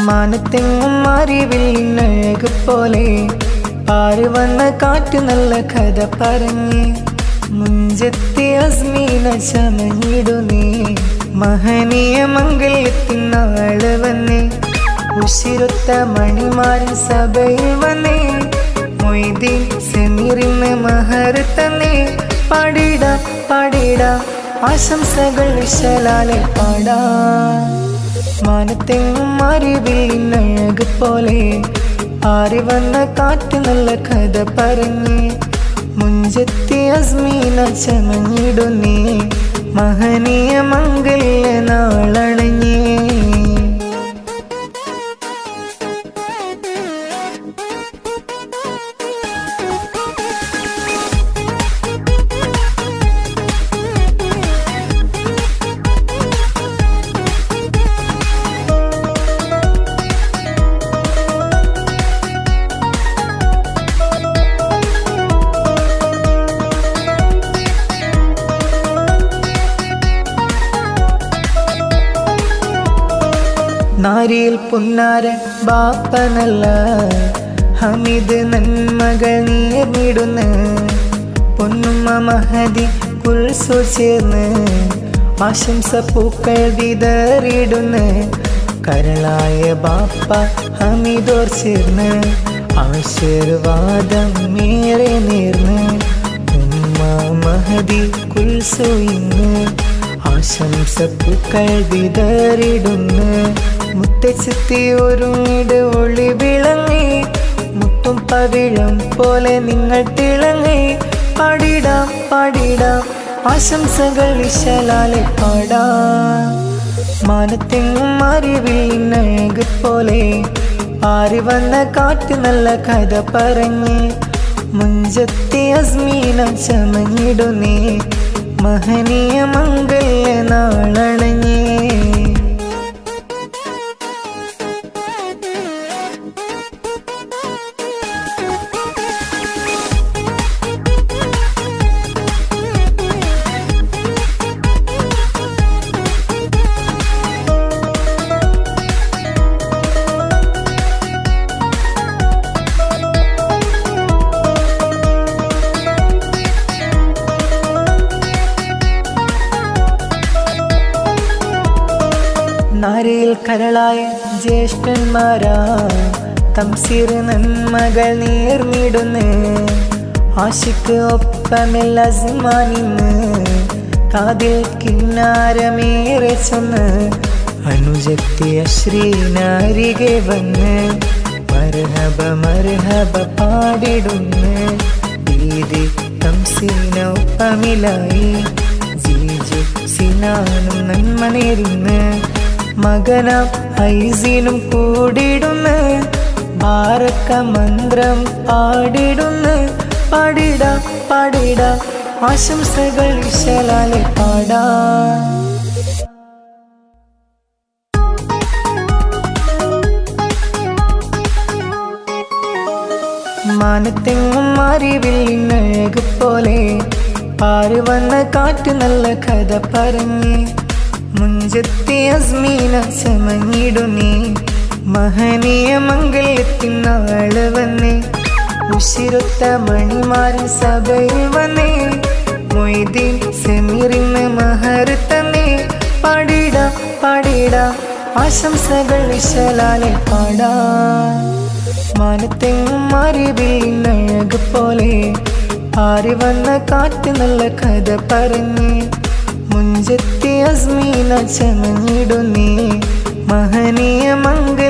മാനത്തെങ്ങും അറിവില്ലഴക് പോലെ പാറി വന്ന കാറ്റ് നല്ല കഥ പറഞ്ഞ് മുഞ്ചെത്തി അസ്മീന ചമഞ്ഞിടുന്നേ മഹനീയ മംഗല്യത്തിനാള് വന്നേ ഉശിരൊത്ത മണിമാരൻ സഭയിൽ വന്നേ മൊയ്തീൻ സെമീറിന് മഹർ തന്നേ പാടിടാം പാടിടാം ആശംസകൾ വിശലാലെ പാടാം മാനത്തെങ്ങും അറിവില്ലഴക് പോലെ ആറി വന്ന കാറ്റ് നല്ല കഥ പറഞ്ഞ് മുഞ്ചെത്തി അസ്മീന ചമഞ്ഞിടുന്നേ മഹനീയ മംഗല്യ നാളണഞ്ഞേ നാരിയിൽ പുന്നാര ബാപ്പനല്ല ഹമീദ് നന്മകൾ നീർന്നിടുന്ന പൊന്നുമ്മ മഹദി കുൽസു ചേർന്ന് ആശംസ പൂക്കൾ വിതറിടുന്ന കരളായ ബാപ്പ ഹമീദോർ ചേർന്ന് ആശീർവാദം മേറെ നേർന്ന് ഉമ്മ മഹദി കുൽസു ഇന്ന് ആശംസ പൂക്കൾ വിതറിടുന്ന മുത്തച്ഛത്തി ഒരുങ്ങിട് ഒളി വിളങ്ങി മുത്തും പവിഴം പോലെ നിങ്ങൾ തിളങ്ങി പാടിടാം പാടിടാം ആശംസകൾ വിശലാലെ പാടാം മാനത്തെങ്ങും അറിവില്ലഴക് പോലെ ആറി വന്ന കാറ്റ് നല്ല കഥ പറഞ്ഞ് മുഞ്ചത്തി അസ്മീന ചമഞ്ഞിടുന്നേ മഹനീയ മംഗല്യ നാളണഞ്ഞേ നാരിയിൽ കരളായ ജ്യേഷ്ഠന്മാരാ തംസീർ നന്മകൾ നേർന്നിടുന്ന് ആശിക്ക് ഒപ്പമില്ല സിമാനിന്ന് കാതിൽ കിന്നാരമേറെ ചൊന്ന് അനുജത്തിയ ശ്രീനാരികെ വന്ന് മർഹബ മർഹബ പാടിടുന്ന് ദീദി തംസീന ഒപ്പമിലായി ജീജു സിനാനും നന്മ നേരുന്ന് മകന ഐസിനും കൂടിടുന്ന ബാരക്ക മന്ത്രം പാടിടുന്ന പാടിടാ പാടിടാ ആശംസകൾ വിശലാലെ പാടാം മാനത്തെങ്ങും അറിവില്ലഴക് പോലെ പാറി വന്ന കാറ്റ് നല്ല കഥ പറഞ്ഞ് മുഞ്ചത്തി അസ്മീന ചമഞ്ഞിടുന്നേ മഹനീയ മംഗല്യത്തിനാള് വന്നേ ഉശിരൊത്ത മണിമാരൻ സഭയിൽ വന്നേ മൊയ്തീൻ സെമീറിന് മഹർ തന്നേ പാടിടാം പാടിടാം ആശംസകൾ വിശലാലെ പാടാം മാനത്തെങ്ങും അറിവില്ലഴക് പോലെ ആറി വന്ന കാറ്റ് നല്ല കഥ പറഞ്ഞ് മുഞ്ചത്തി അസ്മീന ചമഞ്ഞിടുന്നേ മഹനീയ മംഗല്യ